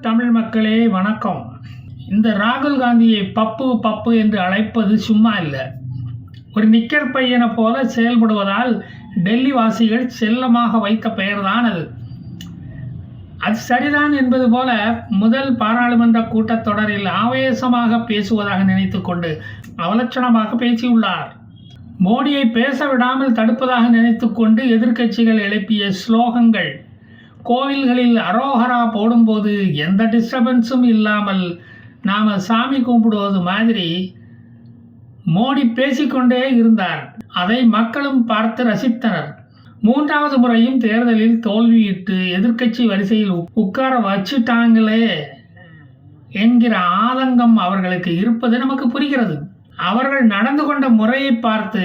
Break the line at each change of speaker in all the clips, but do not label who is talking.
தமிழ் மக்களே வணக்கம். இந்த ராகுல் காந்தியை பப்பு பப்பு என்று அழைப்பது சும்மா இல்லை. ஒரு நிக்கர் பையனை போல செயல்படுவதால் டெல்லி வாசிகள் செல்லமாக வைத்த பெயர்தான் அது. அது சரிதான் என்பது போல முதல் பாராளுமன்ற கூட்டத்தொடரில் ஆவேசமாக பேசுவதாக நினைத்து கொண்டு அவலட்சணமாக பேசியுள்ளார். மோடியை பேச விடாமல் தடுப்பதாக நினைத்து கொண்டு எதிர்க்கட்சிகள் எழுப்பிய ஸ்லோகங்கள், கோவில்களில் அரோகரா போடும்போது எந்த டிஸ்டர்பன்ஸும் இல்லாமல் நாம் சாமி கும்பிடுவது மாதிரி மோடி பேசிக்கொண்டே இருந்தார். அதை மக்களும் பார்த்து ரசித்தனர். மூன்றாவது முறையும் தேர்தலில் தோல்வியிட்டு எதிர்க்கட்சி வரிசையில் உட்கார வச்சுட்டாங்களே என்கிற ஆதங்கம் அவர்களுக்கு இருப்பது நமக்கு புரிகிறது. அவர்கள் நடந்து கொண்ட முறையை பார்த்து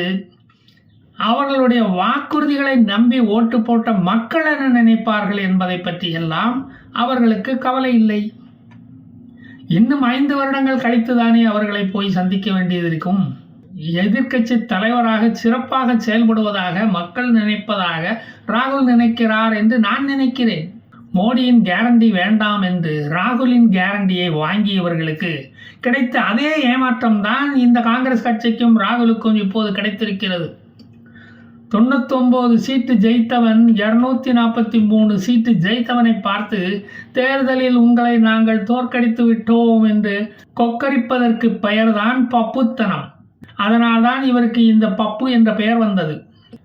அவர்களுடைய வாக்குறுதிகளை நம்பி ஓட்டு போட்ட மக்கள் என்ன நினைப்பார்கள் என்பதை பற்றி எல்லாம் அவர்களுக்கு கவலை இல்லை. இன்னும் 5 வருடங்கள் கழித்துதானே அவர்களை போய் சந்திக்க வேண்டியது இருக்கும். எதிர்க்கட்சி தலைவராக சிறப்பாக செயல்படுவதாக மக்கள் நினைப்பதாக ராகுல் நினைக்கிறார் என்று நான் நினைக்கிறேன். மோடியின் கேரண்டி வேண்டாம் என்று ராகுலின் கேரண்டியை வாங்கியவர்களுக்கு கிடைத்த அதே ஏமாற்றம் தான் இந்த காங்கிரஸ் கட்சிக்கும் ராகுலுக்கும் இப்போது கிடைத்திருக்கிறது. 99 சீட்டு ஜெயித்தவன் 243 சீட்டு ஜெயித்தவனை பார்த்து தேர்தலில் உங்களை நாங்கள் தோற்கடித்து விட்டோம் என்று கொக்கரிப்பதற்கு பெயர்தான் பப்புத்தனம். அதனால்தான் இவருக்கு இந்த பப்பு என்ற பெயர் வந்தது.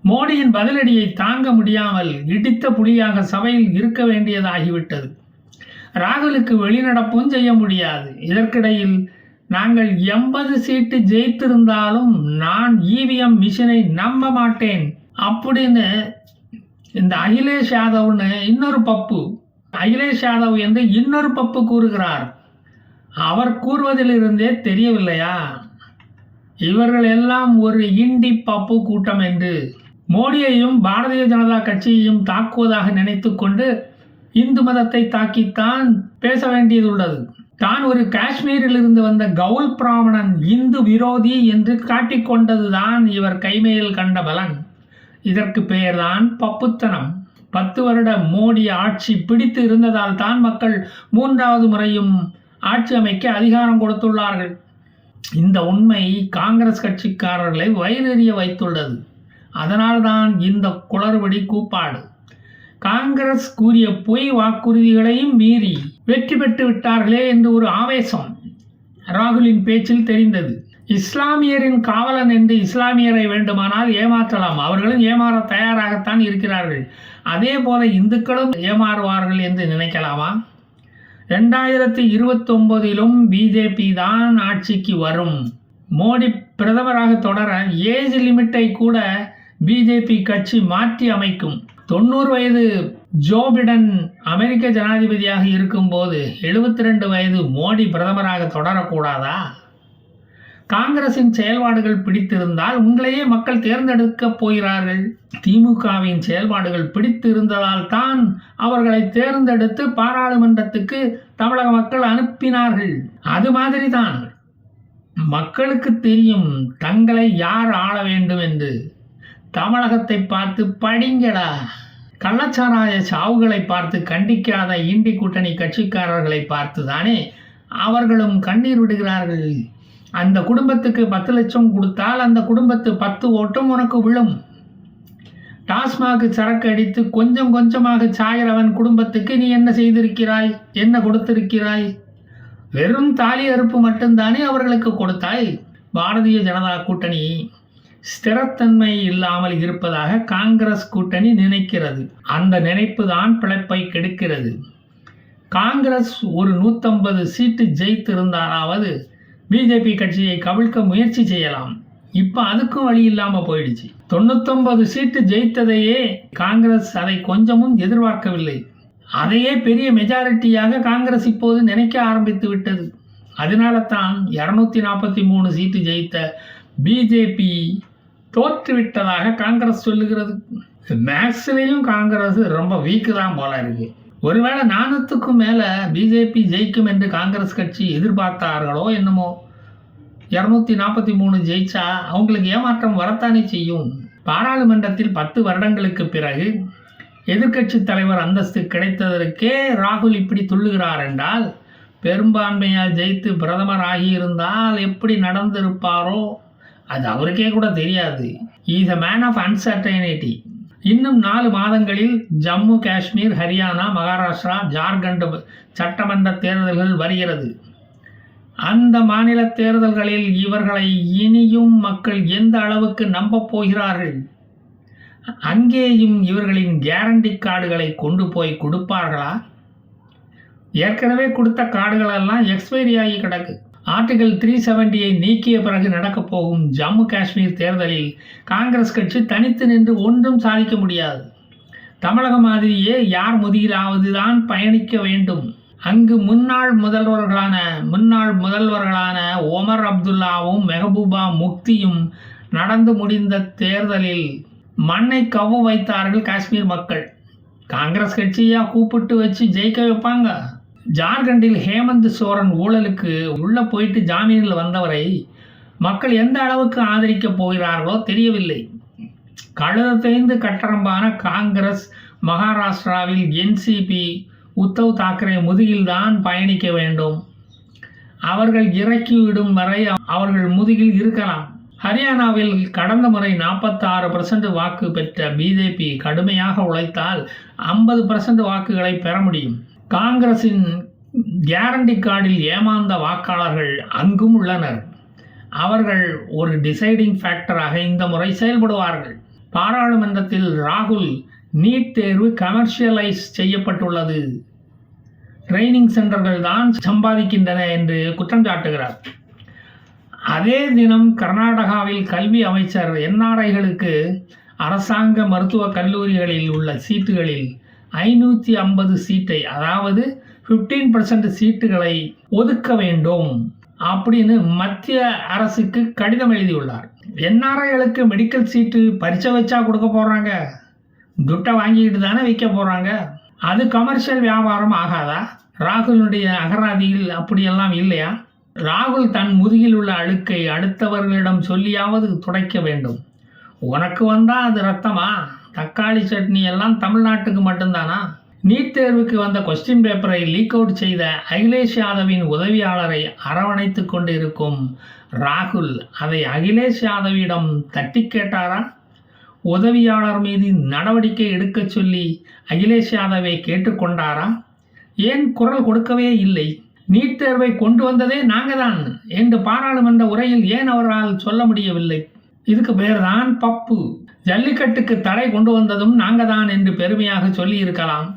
மோடியின் பதிலடியை தாங்க முடியாமல் இடித்த புலியாக சபையில் இருக்க வேண்டியதாகிவிட்டது. ராகுலுக்கு வெளிநடப்பும் செய்ய முடியாது. இதற்கிடையில் நாங்கள் 80 சீட்டு ஜெயித்திருந்தாலும் நான் இவிஎம் மிஷினை நம்ப மாட்டேன் அப்படின்னு இந்த அகிலேஷ் யாதவ்னு இன்னொரு பப்பு, அகிலேஷ் யாதவ் என்று இன்னொரு பப்பு கூறுகிறார். அவர் கூறுவதிலிருந்தே தெரியவில்லையா இவர்கள் எல்லாம் ஒரு இண்டி பப்பு கூட்டம் என்று? மோடியையும் பாரதிய ஜனதா கட்சியையும் தாக்குவதாக நினைத்து கொண்டு இந்து மதத்தை தாக்கித்தான் பேச வேண்டியதுள்ளது. தான் ஒரு காஷ்மீரில் இருந்து வந்த கவுல் பிராமணன் இந்து விரோதி என்று காட்டிக்கொண்டதுதான் இவர் கைமையில் கண்ட பலன். இதற்கு பெயர்தான் பப்புத்தனம். 10 வருட மோடி ஆட்சி பிடித்து இருந்ததால் தான் மக்கள் 3வது முறையும் ஆட்சி அமைக்க அதிகாரம் கொடுத்துள்ளார்கள். இந்த உண்மை காங்கிரஸ் கட்சிக்காரர்களை வயிறெறிய வைத்துள்ளது. அதனால்தான் இந்த குளறுபடி கூப்பாடு. காங்கிரஸ் கூறிய பொய் வாக்குறுதிகளையும் மீறி வெற்றி பெற்று விட்டார்களே என்று ஒரு ஆவேசம் ராகுலின் பேச்சில் தெரிந்தது. இஸ்லாமியரின் காவலன் என்று இஸ்லாமியரை வேண்டுமானால் ஏமாற்றலாம். அவர்களும் ஏமாற தயாராகத்தான் இருக்கிறார்கள். அதே போல இந்துக்களும் ஏமாறுவார்கள் என்று நினைக்கலாமா? 2029 பிஜேபி தான் ஆட்சிக்கு வரும். மோடி பிரதமராக தொடர ஏஜ் லிமிட்டை கூட பிஜேபி கட்சி மாற்றி அமைக்கும். 90 வயது ஜோ பிடன் அமெரிக்க ஜனாதிபதியாக இருக்கும்போது 72 வயது மோடி பிரதமராக தொடரக்கூடாதா? காங்கிரசின் செயல்பாடுகள் பிடித்திருந்தால் உங்களையே மக்கள் தேர்ந்தெடுக்க போகிறார்கள். திமுகவின் செயல்பாடுகள் பிடித்திருந்ததால் தான் அவர்களை தேர்ந்தெடுத்து பாராளுமன்றத்துக்கு தமிழக மக்கள் அனுப்பினார்கள். அது மாதிரி தான் மக்களுக்கு தெரியும் தங்களை யார் ஆள வேண்டும் என்று. தமிழகத்தை பார்த்து படிங்கடா. கள்ளச்சாராய சாவுகளை பார்த்து கண்டிக்காத இண்டி கூட்டணி கட்சிக்காரர்களை பார்த்து தானே அவர்களும் கண்ணீர் விடுகிறார்கள். அந்த குடும்பத்துக்கு 10 லட்சம் கொடுத்தால் அந்த குடும்பத்து 10 ஓட்டும் உனக்கு விழும். டாஸ்மாக் சரக்கு அடித்து கொஞ்சம் கொஞ்சமாக சாகிறவன் குடும்பத்துக்கு நீ என்ன செய்திருக்கிறாய், என்ன கொடுத்திருக்கிறாய்? வெறும் தாலி அறுப்பு மட்டும்தானே அவர்களுக்கு கொடுத்தாய். பாரதிய ஜனதா கூட்டணி ஸ்திரத்தன்மை இல்லாமல் இருப்பதாக காங்கிரஸ் கூட்டணி நினைக்கிறது. அந்த நினைப்பு தான் பிழைப்பை கெடுக்கிறது. காங்கிரஸ் ஒரு 150 சீட்டு ஜெயித்திருந்தாலாவது பிஜேபி கட்சியை கவிழ்க்க முயற்சி செய்யலாம். இப்போ அதுக்கும் வழி இல்லாமல் போயிடுச்சு. 99 சீட்டு ஜெயித்ததையே காங்கிரஸ் அதை கொஞ்சமும் எதிர்பார்க்கவில்லை. அதையே பெரிய மெஜாரிட்டியாக காங்கிரஸ் இப்போது நினைக்க ஆரம்பித்து விட்டது. அதனால தான் 243 சீட்டு ஜெயித்த பிஜேபி தோற்றுவிட்டதாக காங்கிரஸ் சொல்லுகிறது. மேக்ஸ்லேயும் காங்கிரஸ் ரொம்ப வீக்கு தான் போல இருக்கு. ஒருவேளை 400க்கும் மேலே பிஜேபி ஜெயிக்கும் என்று காங்கிரஸ் கட்சி எதிர்பார்த்தார்களோ என்னமோ. 243 ஜெயிச்சா அவங்களுக்கு ஏமாற்றம் வரத்தானே செய்யும். பாராளுமன்றத்தில் 10 வருடங்களுக்கு பிறகு எதிர்க்கட்சி தலைவர் அந்தஸ்து கிடைத்ததற்கே ராகுல் இப்படி துள்ளுகிறார் என்றால், பெரும்பான்மையாக ஜெயித்து பிரதமர் ஆகியிருந்தால் எப்படி நடந்திருப்பாரோ அது அவருக்கே கூட தெரியாது. Is a man of uncertainty. இன்னும் 4 மாதங்களில் ஜம்மு காஷ்மீர், ஹரியானா, மகாராஷ்டிரா, ஜார்க்கண்ட் சட்டமன்ற தேர்தல்கள் வருகிறது. அந்த மாநில தேர்தல்களில் இவர்களை இனியும் மக்கள் எந்த அளவுக்கு நம்பப் போகிறார்கள்? அங்கேயும் இவர்களின் கேரண்டி கார்டுகளை கொண்டு போய் கொடுப்பார்களா? ஏற்கனவே கொடுத்த கார்டுகளெல்லாம் எக்ஸ்பைரி ஆகி கிடக்கு. ஆர்டிகல் 370 நீக்கிய பிறகு நடக்கப் போகும் ஜம்மு காஷ்மீர் தேர்தலில் காங்கிரஸ் கட்சி தனித்து நின்று ஒன்றும் சாதிக்க முடியாது. தமிழகம் மாதிரியே யார் முதுகிலாவது தான் பயணிக்க வேண்டும். அங்கு முன்னாள் முதல்வர்களான ஒமர் அப்துல்லாவும் மெஹபூபா முக்தியும் நடந்து முடிந்த தேர்தலில் மண்ணை கவ்வ வைத்தார்கள் காஷ்மீர் மக்கள். காங்கிரஸ் கட்சியா கூப்பிட்டு வச்சு ஜெயிக்க வைப்பாங்க? ஜார்க்கண்டில் ஹேமந்த் சோரன் ஊழலுக்கு உள்ள போயிட்டு ஜாமீனில் வந்தவரை மக்கள் எந்த அளவுக்கு ஆதரிக்கப் போகிறார்களோ தெரியவில்லை. கழுதைந்து கட்டரம்பான காங்கிரஸ் மகாராஷ்டிராவில் என்சிபி உத்தவ் தாக்கரே முதுகில்தான் பயணிக்க வேண்டும். அவர்கள் இறக்கிவிடும் வரை அவர்கள் முதுகில் இருக்கலாம். ஹரியானாவில் கடந்த முறை 46% வாக்கு பெற்ற பிஜேபி கடுமையாக உழைத்தால் 50% வாக்குகளை பெற முடியும். காங்கிரசின் கேரண்டி கார்டில் ஏமாந்த வாக்காளர்கள் அங்கும் உள்ளனர். அவர்கள் ஒரு டிசைடிங் ஃபேக்டராக இந்த முறை செயல்படுவார்கள். பாராளுமன்றத்தில் ராகுல் நீட் தேர்வு கமர்ஷியலைஸ் செய்யப்பட்டுள்ளது, ட்ரைனிங் சென்டர்கள் தான் சம்பாதிக்கின்றன என்று குற்றம் சாட்டுகிறார். அதே தினம் கர்நாடகாவில் கல்வி அமைச்சர் என்ஆர்ஐகளுக்கு அரசாங்க மருத்துவக் கல்லூரிகளில் உள்ள சீட்டுகளில் 550 சீட்டை, அதாவது 15% சீட்டுகளை ஒதுக்க வேண்டும் அப்படின்னு மத்திய அரசுக்கு கடிதம் எழுதியுள்ளார். என்ஆர்ஐகளுக்கு மெடிக்கல் சீட்டு பரிசை வச்சா கொடுக்க போகிறாங்க, துட்டை வாங்கிக்கிட்டு தானே வைக்க போகிறாங்க. அது கமர்ஷியல் வியாபாரம் ஆகாதா? ராகுலுடைய அகராதியில் அப்படியெல்லாம் இல்லையா? ராகுல் தன் முதுகில் உள்ள அழுக்கை அடுத்தவர்களிடம் சொல்லியாவது துடைக்க வேண்டும். உனக்கு வந்தால் அது ரத்தமா? தக்காளி சட்னி எல்லாம் தமிழ்நாட்டுக்கு மட்டும்தானா? நீட் தேர்வுக்கு வந்த கொஸ்டின் பேப்பரை லீக் அவுட் செய்த அகிலேஷ் யாதவின் உதவியாளரை அரவணைத்து கொண்டு இருக்கும் ராகுல் அதை அகிலேஷ் யாதவிடம் தட்டி கேட்டாரா? உதவியாளர் மீது நடவடிக்கை எடுக்க சொல்லி அகிலேஷ் யாதவை கேட்டுக்கொண்டாரா? ஏன் குரல் கொடுக்கவே இல்லை? நீட் தேர்வை கொண்டு வந்ததே நாங்கள் தான் என்று பாராளுமன்ற உரையில் ஏன் அவரால் சொல்ல முடியவில்லை? இதுக்கு பேர் தான் பப்பு. ஜல்லிக்கட்டுக்கு தடை கொண்டு வந்ததும் நாங்கள் தான் என்று பெருமையாக சொல்லி இருக்கலாம்.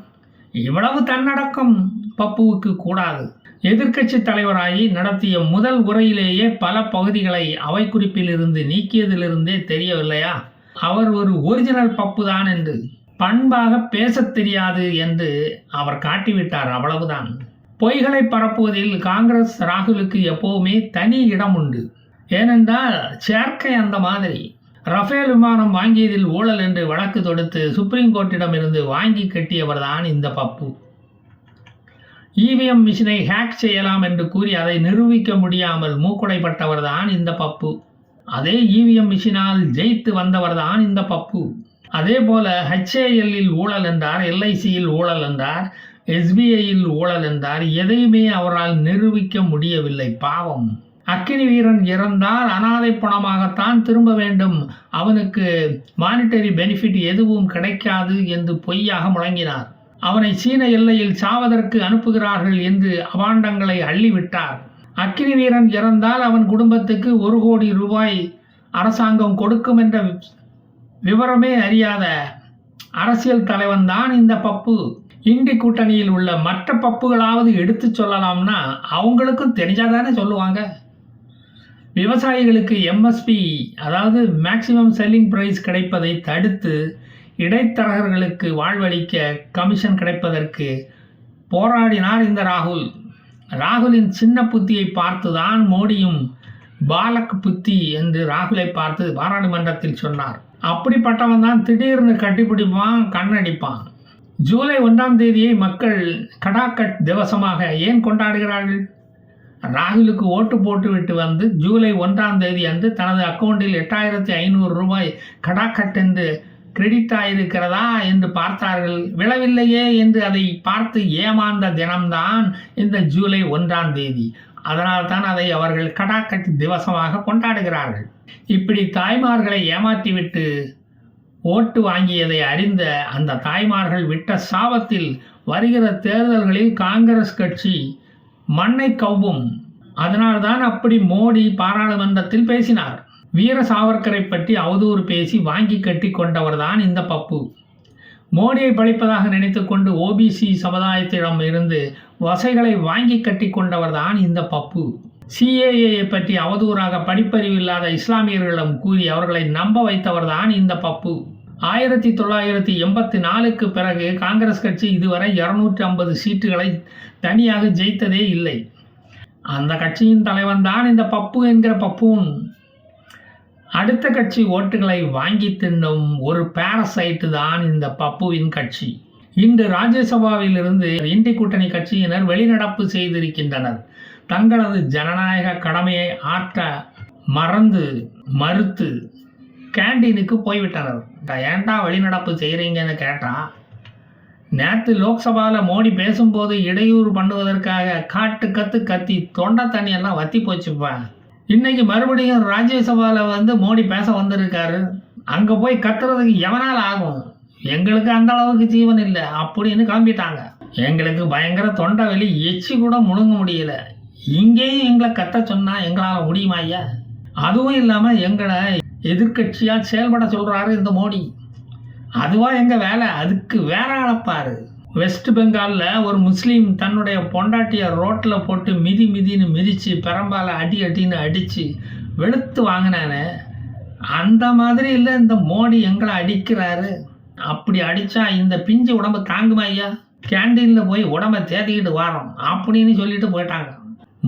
இவ்வளவு தன்னடக்கம் பப்புவுக்கு கூடாது. எதிர்க்கட்சி தலைவராகி நடத்திய முதல் உரையிலேயே பல பகுதிகளை அவை குறிப்பிலிருந்து நீக்கியதிலிருந்தே தெரியவில்லையா அவர் ஒரு ஒரிஜினல் பப்பு தான் என்று? பண்பாக பேசத் தெரியாது என்று அவர் காட்டிவிட்டார், அவ்வளவுதான். பொய்களை பரப்புவதில் காங்கிரஸ் ராகுலுக்கு எப்போவுமே தனி இடம் உண்டு. ஏனென்றால் சேர்க்கை அந்த மாதிரி. ரஃபேல் விமானம் வாங்கியதில் ஊழல் என்று வழக்கு தொடுத்து சுப்ரீம் கோர்ட்டிடமிருந்து வாங்கி கட்டியவர் தான் இந்த பப்பு. இவிஎம் மிஷினை ஹேக் செய்யலாம் என்று கூறி அதை நிரூபிக்க முடியாமல் மூக்குடைப்பட்டவர் தான் இந்த பப்பு. அதே இவிஎம் மிஷினால் ஜெயித்து வந்தவர் தான் இந்த பப்பு. அதே போல HALல் ஊழல் என்றார், LICயில் ஊழல் என்றார், SBIயில் ஊழல் என்றார். எதையுமே அவரால் நிரூபிக்க முடியவில்லை. பாவம். அக்கினி வீரன் இறந்தால் அனாதை பணமாகத்தான் திரும்ப வேண்டும், அவனுக்கு மானிட்டரி பெனிஃபிட் எதுவும் கிடைக்காது என்று பொய்யாக முழங்கினார். அவனை சீன எல்லையில் சாவதற்கு அனுப்புகிறார்கள் என்று அபாண்டங்களை அள்ளிவிட்டார். அக்கினி வீரன் இறந்தால் அவன் குடும்பத்துக்கு 1 கோடி ரூபாய் அரசாங்கம் கொடுக்கும் என்ற விவரமே அறியாத அரசியல் தலைவன் தான் இந்த பப்பு. இண்டி கூட்டணியில் உள்ள மற்ற பப்புகளாவது எடுத்து சொல்லலாம்னா அவங்களுக்கும் தெரிஞ்சாதானே சொல்லுவாங்க. விவசாயிகளுக்கு MSP, அதாவது மேக்சிமம் செல்லிங் பிரைஸ் கிடைப்பதை தடுத்து இடைத்தரகர்களுக்கு வாழ்வளிக்க கமிஷன் கிடைப்பதற்கு போராடினார் இந்த ராகுல். ராகுலின் சின்ன புத்தியை பார்த்துதான் மோடியும் பாலக் புத்தி என்று ராகுலை பார்த்து பாராளுமன்றத்தில் சொன்னார். அப்படிப்பட்டவன் தான் திடீர்னு கட்டிப்பிடிப்பான், கண்ணடிப்பான். ஜூலை 1ஆம் தேதியை மக்கள் கடாக்கட் திவசமாக ஏன் கொண்டாடுகிறார்கள்? ராகுலுக்கு ஓட்டு போட்டுவிட்டு வந்து ஜூலை 1ஆம் தேதி அன்று தனது அக்கௌண்டில் 8500 ரூபாய் கடாக்கட் என்று கிரெடிட் ஆயிருக்கிறதா என்று பார்த்தார்கள். விழவில்லையே என்று அதை பார்த்து ஏமாந்த தினம்தான் இந்த ஜூலை 1ஆம் தேதி. அதனால்தான் அதை அவர்கள் கடாக்கட்டி திவசமாக கொண்டாடுகிறார்கள். இப்படி தாய்மார்களை ஏமாற்றிவிட்டு ஓட்டு வாங்கியதை அறிந்த அந்த தாய்மார்கள் விட்ட சாபத்தில் வருகிற தேர்தல்களில் காங்கிரஸ் கட்சி மண்ணை கவ்வும். அதனால்தான் அப்படி மோடி பாராளுமன்றத்தில் பேசினார். வீர சாவர்கரை பற்றி அவதூறு பேசி வாங்கி கட்டி கொண்டவர்தான் இந்த பப்பு. மோடியை பழிப்பதாக நினைத்துக்கொண்டு ஓபிசி சமுதாயத்திடம் இருந்து வசைகளை வாங்கி கட்டி கொண்டவர்தான் இந்த பப்பு. சிஏஏ பற்றி அவதூறாக படிப்பறிவு இல்லாத இஸ்லாமியர்களிடம் கூறி அவர்களை நம்ப வைத்தவர்தான் இந்த பப்பு. 1984க்கு பிறகு காங்கிரஸ் கட்சி இதுவரை 250 சீட்டுகளை தனியாக ஜெயித்ததே இல்லை. அந்த கட்சியின் தலைவன் தான் இந்த பப்பு என்கிற பப்பூன். அடுத்த கட்சி ஓட்டுகளை வாங்கி தின்னும் ஒரு பாரசைட்டு தான் இந்த பப்புவின் கட்சி. இன்று ராஜ்யசபாவில் இருந்து இந்தி கூட்டணி கட்சியினர் வெளிநடப்பு செய்திருக்கின்றனர். தங்களது ஜனநாயக கடமையை ஆற்ற மறுத்து கேண்டீனுக்கு போய்விட்டனர். ஏன்டா வெளிநடப்பு செய்கிறீங்கன்னு கேட்டால், நேற்று லோக்சபாவில் மோடி பேசும்போது இடையூறு பண்ணுவதற்காக கத்தி தொண்டை தண்ணியெல்லாம் வத்தி போச்சுப்பேன். இன்னைக்கு மறுபடியும் ராஜ்யசபாவில் மோடி பேச வந்திருக்காரு. அங்கே போய் கத்துறதுக்கு எவனால் ஆகும்? எங்களுக்கு அந்த அளவுக்கு ஜீவன் இல்லை அப்படின்னு கிளம்பிட்டாங்க. எங்களுக்கு பயங்கர தொண்டை வலி, எச்சி கூட முழுங்க முடியல. இங்கேயும் எங்களை கத்த சொன்னால் எங்களால் முடியுமா ஐயா? அதுவும் இல்லாமல் எங்களை எதிர்கட்சியாக செயல்பட சொல்கிறாரு இந்த மோடி. அதுவா எங்கள் வேலை? அதுக்கு வேற அளப்பாரு. வெஸ்ட் பெங்காலில் ஒரு முஸ்லீம் தன்னுடைய பொண்டாட்டியை ரோட்டில் போட்டு மிதின்னு மிதித்து பெரம்பால் அடின்னு அடித்து வெளுத்து வாங்கினானே, அந்த மாதிரி இல்லை இந்த மோடி எங்களை அடிக்கிறாரு. அப்படி அடித்தா இந்த பிஞ்சு உடம்பு தாங்குமா ஐயா? கேண்டீனில் போய் உடம்பை தேத்திக்கிட்டு வரோம் அப்படின்னு சொல்லிட்டு போயிட்டாங்க.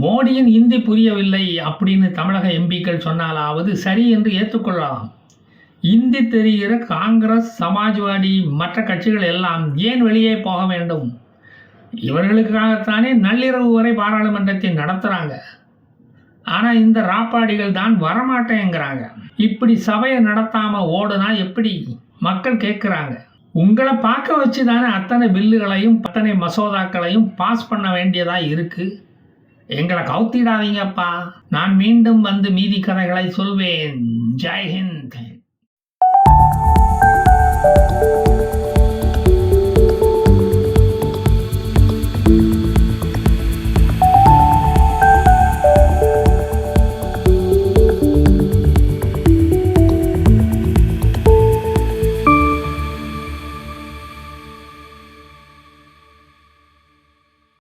மோடியின் இந்தி புரியவில்லை அப்படின்னு தமிழக எம்பிக்கள் சொன்னாலாவது சரி என்று ஏற்றுக்கொள்ளலாம். இந்தி தெரிகிற காங்கிரஸ், சமாஜ்வாடி, மற்ற கட்சிகள் எல்லாம் ஏன் வெளியே போக வேண்டும்? இவர்களுக்காகத்தானே நள்ளிரவு வரை பாராளுமன்றத்தை நடத்துகிறாங்க. ஆனால் இந்த ராப்பாடிகள் தான் வரமாட்டேங்கிறாங்க. இப்படி சபையை நடத்தாமல் ஓடுனா எப்படி? மக்கள் கேட்குறாங்க. உங்களை பார்க்க வச்சு தானே அத்தனை பில்லுகளையும் அத்தனை மசோதாக்களையும் பாஸ் பண்ண வேண்டியதாக இருக்குது. எங்களை கவுத்திடாதீங்கப்பா. நான் மீண்டும் மீதி கதைகளை சொல்வேன். ஜெய் ஹிந்த்.